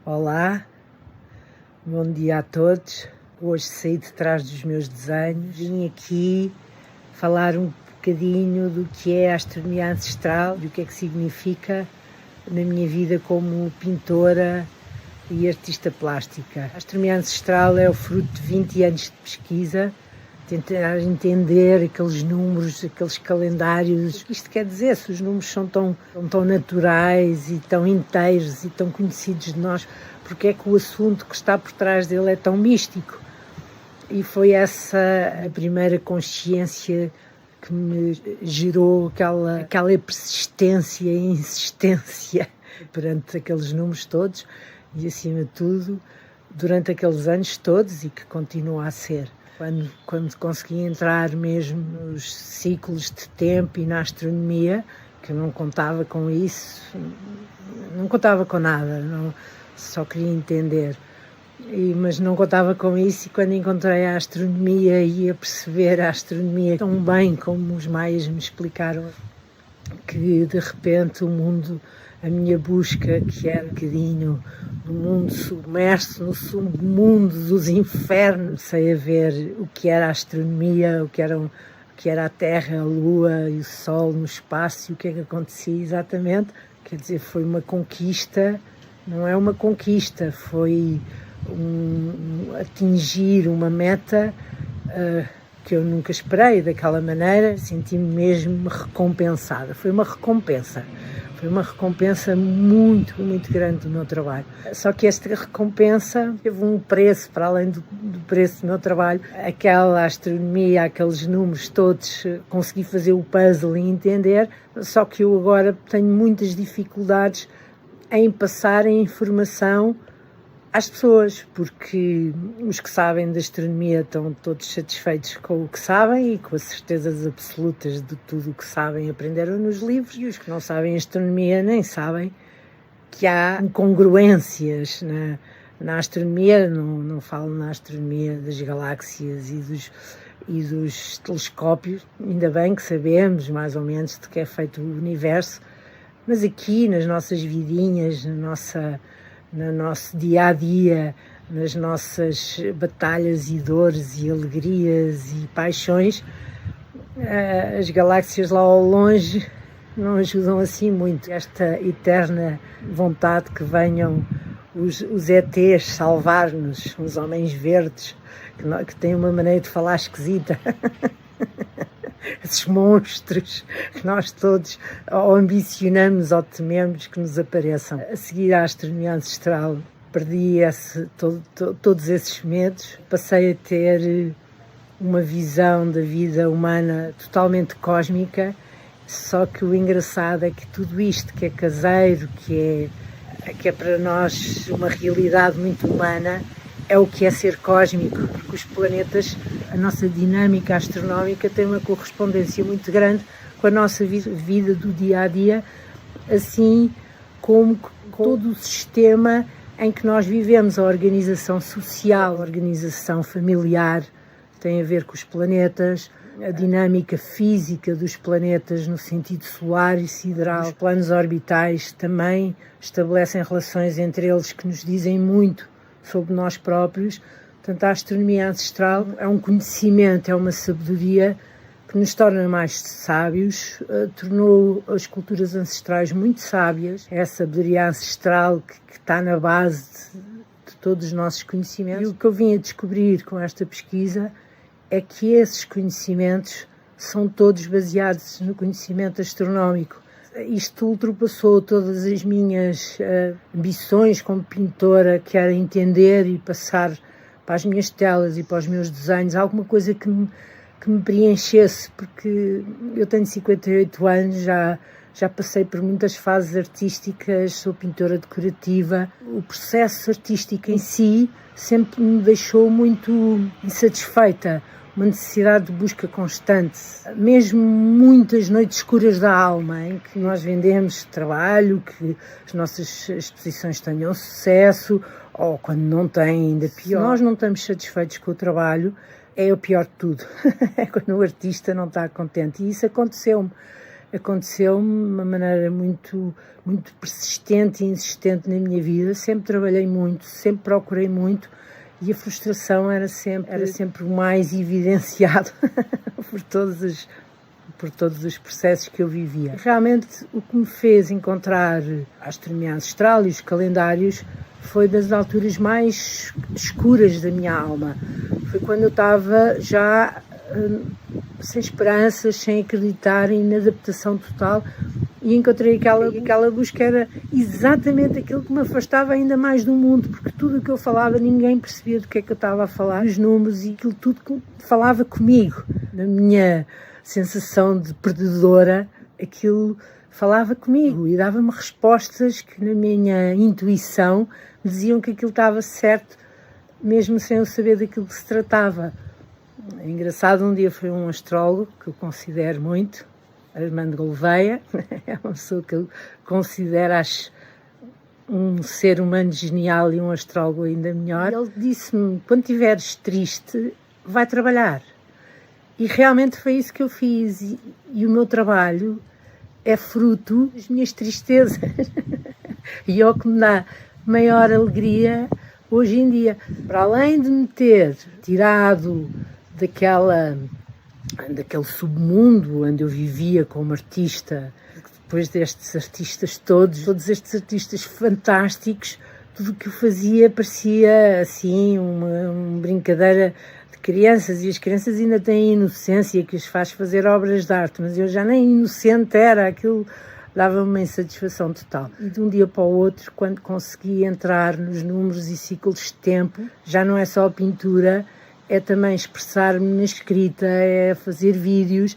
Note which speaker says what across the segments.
Speaker 1: Olá, bom dia a todos. Hoje saí de trás dos meus desenhos. Vim aqui falar um bocadinho do que é a astronomia ancestral e o que é que significa na minha vida como pintora e artista plástica. A astronomia ancestral é o fruto de 20 anos de pesquisa, tentar entender aqueles números, aqueles calendários. O que isto quer dizer? Se os números são tão naturais e tão inteiros e tão conhecidos de nós, porque é que o assunto que está por trás dele é tão místico? E foi essa a primeira consciência que me gerou aquela persistência e insistência perante aqueles números todos e, acima de tudo, durante aqueles anos todos e que continua a ser. Quando consegui entrar mesmo nos ciclos de tempo e na astronomia, que eu não contava com isso, não contava com nada, só queria entender. Mas não contava com isso, e quando encontrei a astronomia e a perceber a astronomia tão bem como os maias me explicaram, que de repente o mundo, a minha busca, que era um bocadinho no mundo submerso, no submundo dos infernos, sei a ver o que era a astronomia, o que era a Terra, a Lua e o Sol no espaço e o que é que acontecia exatamente. Quer dizer, foi uma conquista, não é uma conquista, foi atingir uma meta que eu nunca esperei daquela maneira. Senti-me mesmo recompensada. Foi uma recompensa muito, muito grande do meu trabalho. Só que esta recompensa teve um preço, para além do preço do meu trabalho. Aquela astronomia, aqueles números todos, consegui fazer o puzzle e entender, só que eu agora tenho muitas dificuldades em passar a informação às pessoas, porque os que sabem de astronomia estão todos satisfeitos com o que sabem e com as certezas absolutas de tudo o que sabem aprenderam nos livros, e os que não sabem astronomia nem sabem que há incongruências na astronomia. Não falo na astronomia das galáxias e dos telescópios, ainda bem que sabemos mais ou menos de que é feito o universo, mas aqui nas nossas vidinhas, no nosso dia-a-dia, nas nossas batalhas e dores e alegrias e paixões, as galáxias lá ao longe não ajudam assim muito. Esta eterna vontade que venham os ETs salvar-nos, os homens verdes, que têm uma maneira de falar esquisita. Esses monstros que nós todos ou ambicionamos ou tememos que nos apareçam. A seguir à astronomia ancestral, perdi todos esses medos, passei a ter uma visão da vida humana totalmente cósmica, só que o engraçado é que tudo isto que é caseiro, que é para nós uma realidade muito humana, é o que é ser cósmico, porque os planetas, a nossa dinâmica astronómica tem uma correspondência muito grande com a nossa vida do dia-a-dia, assim como todo o sistema em que nós vivemos. A organização social, a organização familiar tem a ver com os planetas, a dinâmica física dos planetas no sentido solar e sideral. Os planos orbitais também estabelecem relações entre eles que nos dizem muito sobre nós próprios. Portanto, a astronomia ancestral é um conhecimento, é uma sabedoria que nos torna mais sábios, tornou as culturas ancestrais muito sábias. É a sabedoria ancestral que está na base de todos os nossos conhecimentos. E o que eu vim a descobrir com esta pesquisa é que esses conhecimentos são todos baseados no conhecimento astronómico. Isto ultrapassou todas as minhas ambições como pintora, que era entender e passar para as minhas telas e para os meus desenhos alguma coisa que me preenchesse, porque eu tenho 58 anos, já passei por muitas fases artísticas, sou pintora decorativa. O processo artístico em si sempre me deixou muito insatisfeita, uma necessidade de busca constante, mesmo muitas noites escuras da alma, em que nós vendemos trabalho, que as nossas exposições tenham sucesso, ou quando não têm, ainda pior. Se nós não estamos satisfeitos com o trabalho, é o pior de tudo. É quando o artista não está contente. E isso aconteceu-me. aconteceu-me de uma maneira muito persistente e insistente na minha vida. Sempre trabalhei muito, sempre procurei muito e a frustração era sempre mais evidenciado por todos os processos que eu vivia. Realmente o que me fez encontrar a astronomia ancestral e os calendários foi das alturas mais escuras da minha alma. Foi quando eu estava já sem esperanças, sem acreditar, em inadaptação total, e encontrei aquela busca era exatamente aquilo que me afastava ainda mais do mundo, porque tudo o que eu falava ninguém percebia do que é que eu estava a falar, os números e aquilo tudo que falava comigo, na minha sensação de perdedora, aquilo falava comigo e dava-me respostas que na minha intuição me diziam que aquilo estava certo, mesmo sem eu saber daquilo que se tratava. É engraçado, um dia foi um astrólogo que eu considero muito, Armando Gouveia, é uma pessoa que eu considero, acho, um ser humano genial e um astrólogo ainda melhor. Ele disse-me, quando estiveres triste, vai trabalhar. E realmente foi isso que eu fiz. E o meu trabalho é fruto das minhas tristezas. E é o que me dá maior alegria hoje em dia. Para além de me ter tirado daquele submundo onde eu vivia como artista, depois destes artistas todos estes artistas fantásticos, tudo o que eu fazia parecia assim uma brincadeira de crianças, e as crianças ainda têm inocência que os faz fazer obras de arte, mas eu já nem inocente era, aquilo dava-me uma insatisfação total. E de um dia para o outro, quando consegui entrar nos números e ciclos de tempo, já não é só a pintura, é também expressar-me na escrita, é fazer vídeos,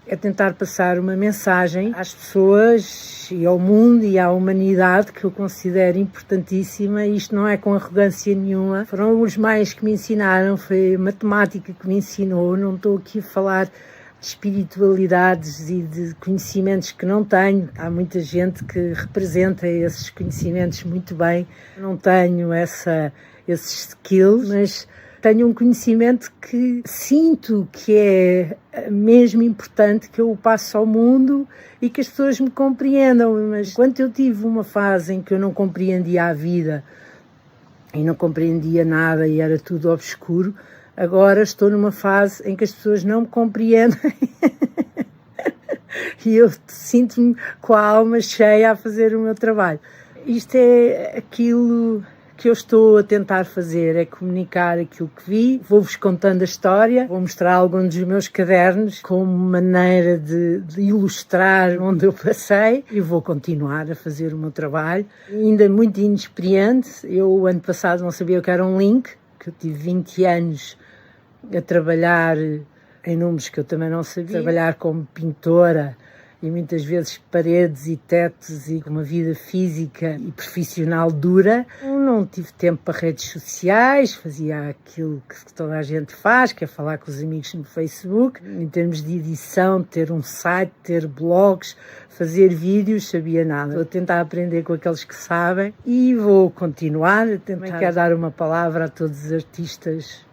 Speaker 1: é tentar passar uma mensagem às pessoas e ao mundo e à humanidade, que eu considero importantíssima. Isto não é com arrogância nenhuma. Foram os maias que me ensinaram, foi a matemática que me ensinou. Não estou aqui a falar de espiritualidades e de conhecimentos que não tenho. Há muita gente que representa esses conhecimentos muito bem. Não tenho esses skills, mas tenho um conhecimento que sinto que é mesmo importante que eu o passe ao mundo e que as pessoas me compreendam. Mas quando eu tive uma fase em que eu não compreendia a vida e não compreendia nada e era tudo obscuro, agora estou numa fase em que as pessoas não me compreendem e eu sinto-me com a alma cheia a fazer o meu trabalho. Isto é aquilo que eu estou a tentar fazer, é comunicar aquilo que vi. Vou-vos contando a história, vou mostrar alguns dos meus cadernos como maneira de ilustrar onde eu passei, e vou continuar a fazer o meu trabalho. Ainda muito inexperiente, eu ano passado não sabia o que era um link, que eu tive 20 anos a trabalhar em números que eu também não sabia, trabalhar como pintora, e muitas vezes paredes e tetos e uma vida física e profissional dura. Eu não tive tempo para redes sociais, fazia aquilo que toda a gente faz, que é falar com os amigos no Facebook. Em termos de edição, ter um site, ter blogs, fazer vídeos, sabia nada. Vou tentar aprender com aqueles que sabem e vou continuar a tentar. Quero dar uma palavra a todos os artistas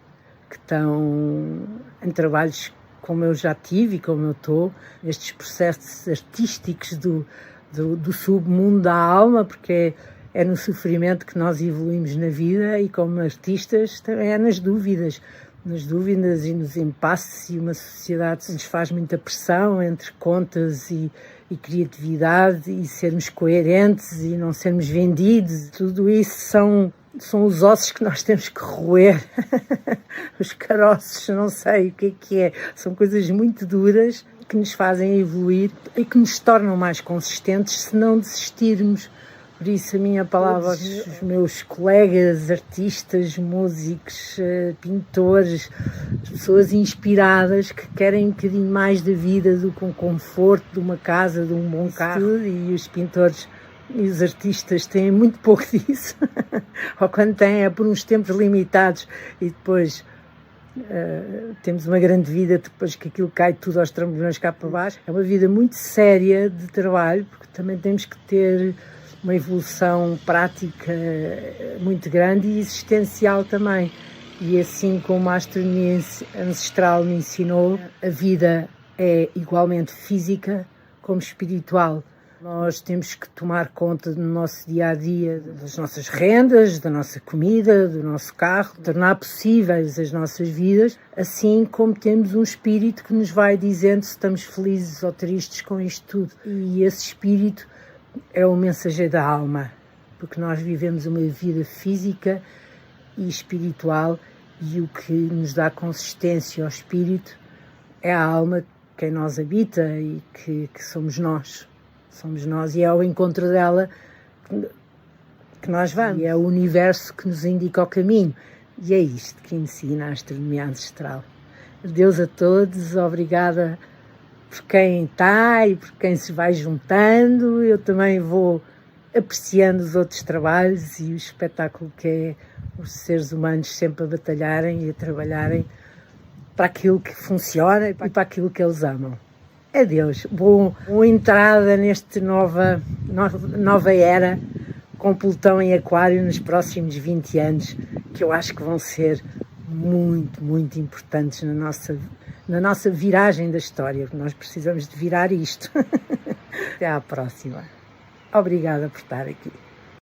Speaker 1: que estão em trabalhos como eu já tive e como eu estou, nestes processos artísticos do submundo da alma, porque é no sofrimento que nós evoluímos na vida, e como artistas também é nas dúvidas e nos impasses, e uma sociedade que nos faz muita pressão entre contas e criatividade e sermos coerentes e não sermos vendidos. Tudo isso são os ossos que nós temos que roer, os caroços, não sei o que é. São coisas muito duras que nos fazem evoluir e que nos tornam mais consistentes se não desistirmos. Por isso a minha palavra aos meus colegas, artistas, músicos, pintores, pessoas inspiradas que querem um bocadinho mais da vida do que um conforto de uma casa, de um bom carro. E os pintores e os artistas têm muito pouco disso, ou quando têm é por uns tempos limitados, e depois temos uma grande vida depois que aquilo cai tudo aos trambolhões cá para baixo. É uma vida muito séria de trabalho, porque também temos que ter uma evolução prática muito grande e existencial também. E assim como a astronomia ancestral me ensinou, a vida é igualmente física como espiritual. Nós temos que tomar conta do nosso dia-a-dia, das nossas rendas, da nossa comida, do nosso carro, tornar possíveis as nossas vidas, assim como temos um espírito que nos vai dizendo se estamos felizes ou tristes com isto tudo. E esse espírito é o mensageiro da alma, porque nós vivemos uma vida física e espiritual e o que nos dá consistência ao espírito é a alma que em nós habita e que somos nós. Somos nós e é ao encontro dela que nós vamos. E é o universo que nos indica o caminho. E é isto que ensina a astronomia ancestral. Adeus a todos, obrigada por quem está e por quem se vai juntando. Eu também vou apreciando os outros trabalhos e o espetáculo que é os seres humanos sempre a batalharem e a trabalharem para aquilo que funciona e para aquilo que eles amam. Adeus, boa entrada nesta nova era com Plutão em Aquário nos próximos 20 anos, que eu acho que vão ser muito, muito importantes na nossa viragem da história, porque nós precisamos de virar isto. Até à próxima. Obrigada por estar aqui.